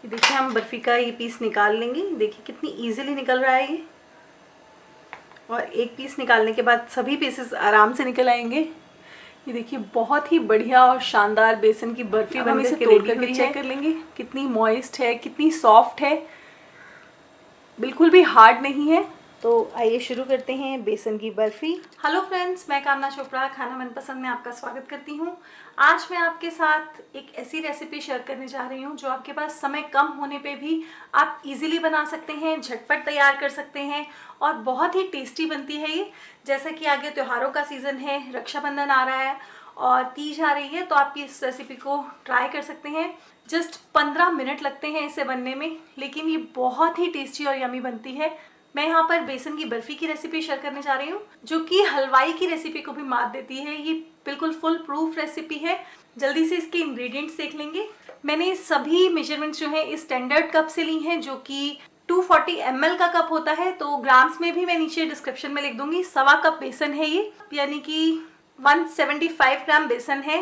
देखिए हम बर्फ़ी का ये पीस निकाल लेंगे। देखिए कितनी इजीली निकल रहा है ये, और एक पीस निकालने के बाद सभी पीसेस आराम से निकल आएंगे। ये देखिए बहुत ही बढ़िया और शानदार बेसन की बर्फ़ी हम इसे बनकर तोड़ रेडी करके हुई चेक है। कर लेंगे। कितनी मॉइस्ट है, कितनी सॉफ्ट है, बिल्कुल भी हार्ड नहीं है। तो आइए शुरू करते हैं बेसन की बर्फ़ी। हेलो फ्रेंड्स, मैं कामना चोपड़ा खाना मनपसंद में आपका स्वागत करती हूँ। आज मैं आपके साथ एक ऐसी रेसिपी शेयर करने जा रही हूँ जो आपके पास समय कम होने पे भी आप इजीली बना सकते हैं, झटपट तैयार कर सकते हैं और बहुत ही टेस्टी बनती है ये। जैसा कि आगे त्योहारों का सीज़न है, रक्षाबंधन आ रहा है और तीज आ रही है, तो आप इस रेसिपी को ट्राई कर सकते हैं। जस्ट 15 मिनट लगते हैं इसे बनने में, लेकिन ये बहुत ही टेस्टी और यमी बनती है। मैं यहाँ पर बेसन की बर्फ़ी की रेसिपी शेयर करने जा रही हूँ जो कि हलवाई की रेसिपी को भी मात देती है। ये बिल्कुल फुल प्रूफ रेसिपी है। जल्दी से इसके इंग्रेडिएंट्स देख लेंगे। मैंने सभी मेजरमेंट्स जो है इस स्टैंडर्ड कप से ली हैं, जो कि 240 ml का कप होता है। तो ग्राम्स में भी मैं नीचे डिस्क्रिप्शन में लिख दूंगी। 1.25 कप बेसन है ये, यानी कि 175 ग्राम बेसन है।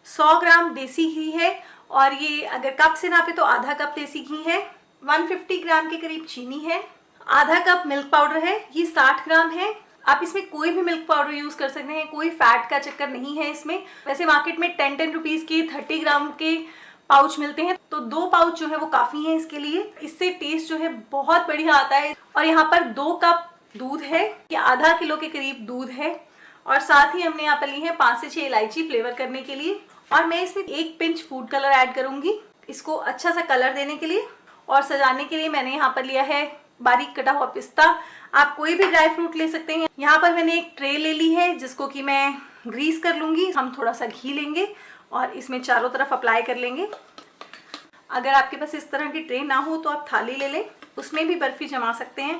100 ग्राम देसी घी है, और ये अगर कप से नापे तो आधा कप देसी घी है। 150 ग्राम के करीब चीनी है। आधा कप मिल्क पाउडर है, ये 60 ग्राम है। आप इसमें कोई भी मिल्क पाउडर यूज कर सकते हैं, कोई फैट का चक्कर नहीं है इसमें। वैसे मार्केट में 10 रुपीज के 30 ग्राम के पाउच मिलते हैं, तो 2 पाउच जो है वो काफी है इसके लिए। इससे टेस्ट जो है बहुत बढ़िया आता है। और यहाँ पर 2 कप दूध है, ये आधा किलो के करीब दूध है। और साथ ही हमने यहाँ पर ली है 5 से 6 इलायची फ्लेवर करने के लिए। और मैं इसमें 1 पिंच फूड कलर ऐड करूंगी इसको अच्छा सा कलर देने के लिए। और सजाने के लिए मैंने यहाँ पर लिया है बारीक कटा हुआ पिस्ता। आप कोई भी ड्राई फ्रूट ले सकते हैं। यहाँ पर मैंने एक ट्रे ले ली है जिसको कि मैं ग्रीस कर लूंगी। हम थोड़ा सा घी लेंगे और इसमें चारों तरफ अप्लाई कर लेंगे। अगर आपके पास इस तरह की ट्रे ना हो तो आप थाली ले लें, उसमें भी बर्फी जमा सकते हैं।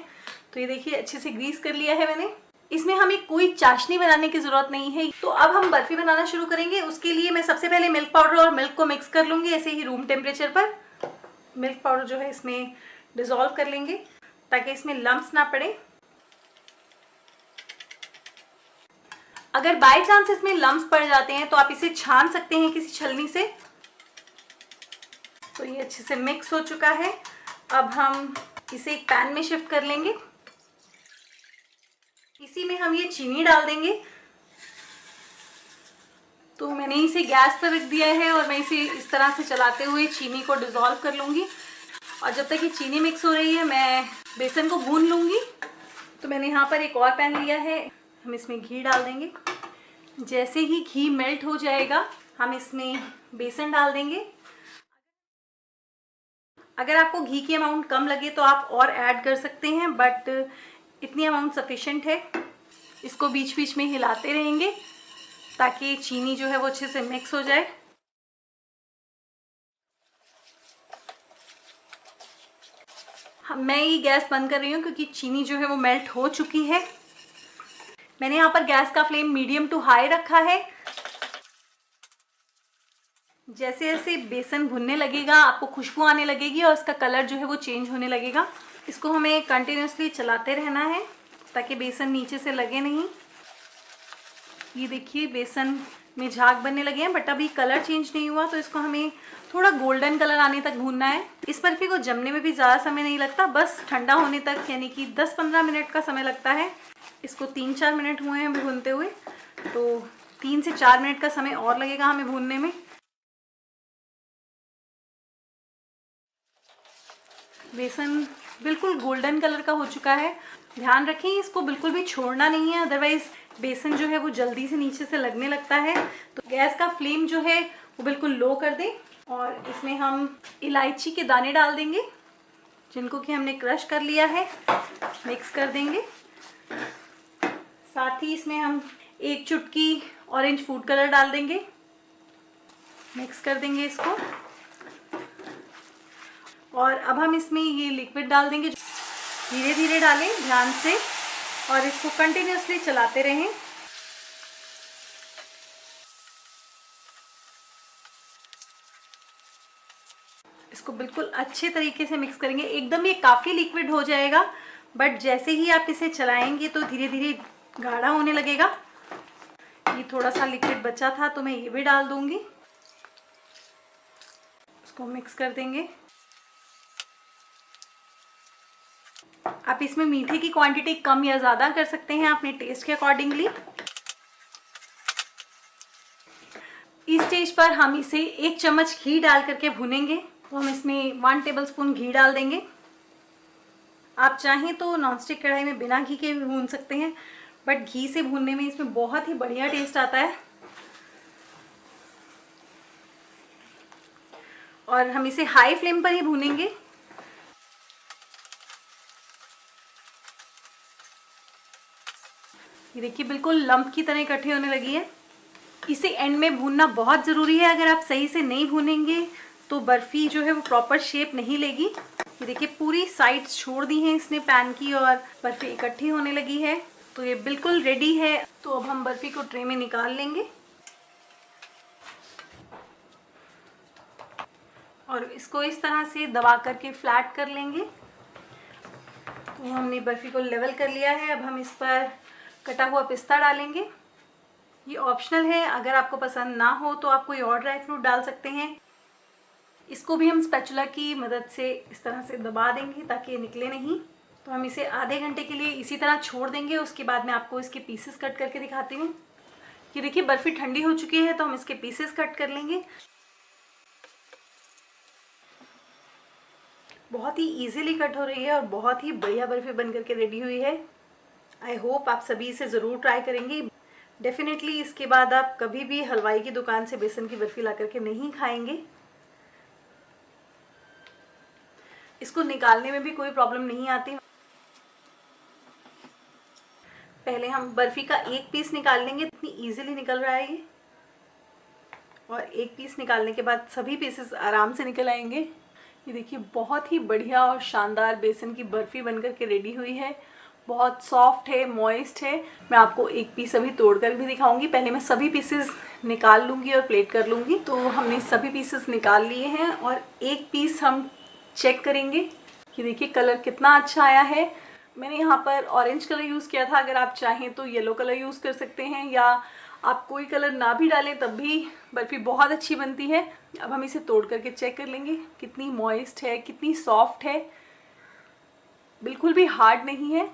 तो ये देखिए अच्छे से ग्रीस कर लिया है मैंने। इसमें हमें कोई चाशनी बनाने की जरूरत नहीं है। तो अब हम बर्फी बनाना शुरू करेंगे। उसके लिए मैं सबसे पहले मिल्क पाउडर और मिल्क को मिक्स कर लूंगी, ऐसे ही रूम टेम्परेचर पर। मिल्क पाउडर जो है इसमें डिसॉल्व कर लेंगे ताकि इसमें लम्प्स ना पड़े। अगर बाय चांस इसमें लम्प्स पड़ जाते हैं तो आप इसे छान सकते हैं किसी छलनी से। तो ये अच्छे से मिक्स हो चुका है। अब हम इसे एक पैन में शिफ्ट कर लेंगे। इसी में हम ये चीनी डाल देंगे। तो मैंने इसे गैस पर रख दिया है और मैं इसे इस तरह से चलाते हुए चीनी को डिसॉल्व कर लूंगी। और जब तक ये चीनी मिक्स हो रही है मैं बेसन को भून लूंगी। तो मैंने यहाँ पर एक और पैन लिया है, हम इसमें घी डाल देंगे। जैसे ही घी मेल्ट हो जाएगा हम इसमें बेसन डाल देंगे। अगर आपको घी की अमाउंट कम लगे तो आप और ऐड कर सकते हैं, बट इतनी अमाउंट सफिशेंट है। इसको बीच बीच में हिलाते रहेंगे ताकि चीनी जो है वो अच्छे से मिक्स हो जाए। मैं ये गैस बंद कर रही हूँ क्योंकि चीनी जो है वो मेल्ट हो चुकी है। मैंने यहाँ पर गैस का फ्लेम मीडियम टू हाई रखा है। जैसे जैसे बेसन भुनने लगेगा आपको खुशबू आने लगेगी और इसका कलर जो है वो चेंज होने लगेगा। इसको हमें कंटिन्यूसली चलाते रहना है ताकि बेसन नीचे से लगे नहीं। ये देखिए बेसन में झाग बनने लगे हैं, बट अभी कलर चेंज नहीं हुआ, तो इसको हमें थोड़ा गोल्डन कलर आने तक भूनना है। इस बर्फी को जमने में भी ज़्यादा समय नहीं लगता, बस ठंडा होने तक, यानी कि 10-15 मिनट का समय लगता है। इसको 3-4 मिनट हुए हैं अभी भूनते हुए, तो 3 से 4 मिनट का समय और लगेगा हमें भूनने में। बेसन बिल्कुल गोल्डन कलर का हो चुका है। ध्यान रखें इसको बिल्कुल भी छोड़ना नहीं है, अदरवाइज बेसन जो है वो जल्दी से नीचे से लगने लगता है। तो गैस का फ्लेम जो है वो बिल्कुल लो कर दें और इसमें हम इलायची के दाने डाल देंगे जिनको कि हमने क्रश कर लिया है। मिक्स कर देंगे। साथ ही इसमें हम 1 चुटकी ऑरेंज फूड कलर डाल देंगे। मिक्स कर देंगे इसको। और अब हम इसमें ये लिक्विड डाल देंगे। धीरे धीरे डालें, ध्यान से, और इसको कंटिन्यूसली चलाते रहें। इसको बिल्कुल अच्छे तरीके से मिक्स करेंगे। एकदम ये काफ़ी लिक्विड हो जाएगा, बट जैसे ही आप इसे चलाएंगे तो धीरे धीरे गाढ़ा होने लगेगा। ये थोड़ा सा लिक्विड बचा था तो मैं ये भी डाल दूंगी। इसको मिक्स कर देंगे। आप इसमें मीठे की क्वांटिटी कम या ज़्यादा कर सकते हैं अपने टेस्ट के अकॉर्डिंगली। इस स्टेज पर हम इसे 1 चम्मच घी डाल करके भूनेंगे। तो हम इसमें 1 टेबलस्पून घी डाल देंगे। आप चाहें तो नॉनस्टिक कढ़ाई में बिना घी के भी भून सकते हैं, बट घी से भूनने में इसमें बहुत ही बढ़िया टेस्ट आता है। और हम इसे हाई फ्लेम पर ही भूनेंगे। ये देखिए बिल्कुल लंप की तरह इकट्ठी होने लगी है। इसे एंड में भूनना बहुत ज़रूरी है। अगर आप सही से नहीं भूनेंगे तो बर्फ़ी जो है वो प्रॉपर शेप नहीं लेगी। ये देखिए पूरी साइड्स छोड़ दी हैं इसने पैन की और बर्फ़ी इकट्ठी होने लगी है। तो ये बिल्कुल रेडी है। तो अब हम बर्फ़ी को ट्रे में निकाल लेंगे और इसको इस तरह से दबा करके फ्लैट कर लेंगे। तो हमने बर्फ़ी को लेवल कर लिया है। अब हम इस पर कटा हुआ पिस्ता डालेंगे। ये ऑप्शनल है, अगर आपको पसंद ना हो तो आप कोई और ड्राई फ्रूट डाल सकते हैं। इसको भी हम स्पैचुला की मदद से इस तरह से दबा देंगे ताकि ये निकले नहीं। तो हम इसे आधे घंटे के लिए इसी तरह छोड़ देंगे। उसके बाद मैं आपको इसके पीसेस कट करके दिखाती हूँ। ये देखिए बर्फ़ी ठंडी हो चुकी है, तो हम इसके पीसेस कट कर लेंगे। बहुत ही इजीली कट हो रही है और बहुत ही बढ़िया बर्फ़ी बन करके रेडी हुई है। आई होप आप सभी इसे ज़रूर ट्राई करेंगे। डेफिनेटली इसके बाद आप कभी भी हलवाई की दुकान से बेसन की बर्फ़ी ला करके नहीं खाएंगे। इसको निकालने में भी कोई प्रॉब्लम नहीं आती। पहले हम बर्फ़ी का एक पीस निकाल लेंगे। इतनी इजीली निकल रहा है ये। और एक पीस निकालने के बाद सभी पीसेस आराम से निकल आएंगे। ये देखिए बहुत ही बढ़िया और शानदार बेसन की बर्फ़ी बनकर के रेडी हुई है। बहुत सॉफ्ट है, मॉइस्ट है। मैं आपको एक पीस अभी तोड़कर भी दिखाऊंगी। पहले मैं सभी पीसेस निकाल लूँगी और प्लेट कर लूँगी। तो हमने सभी पीसेस निकाल लिए हैं और एक पीस हम चेक करेंगे। ये देखिए कलर कितना अच्छा आया है। मैंने यहाँ पर ऑरेंज कलर यूज़ किया था। अगर आप चाहें तो येलो कलर यूज़ कर सकते हैं, या आप कोई कलर ना भी डालें तब भी बर्फ़ी बहुत अच्छी बनती है। अब हम इसे तोड़ करके चेक कर लेंगे कितनी मॉइस्ट है, कितनी सॉफ्ट है, बिल्कुल भी हार्ड नहीं है।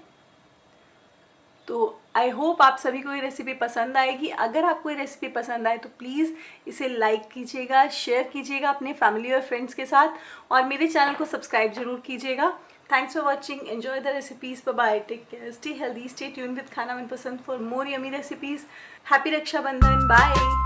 तो आई होप आप सभी को ये रेसिपी पसंद आएगी। अगर आपको ये रेसिपी पसंद आए तो प्लीज़ इसे लाइक कीजिएगा, शेयर कीजिएगा अपने फैमिली और फ्रेंड्स के साथ, और मेरे चैनल को सब्सक्राइब जरूर कीजिएगा। Thanks for watching. Enjoy the recipes. Bye, take care, stay healthy, stay tune with Khana Manpasand for more yummy recipes. Happy Rakshabandhan. Bye.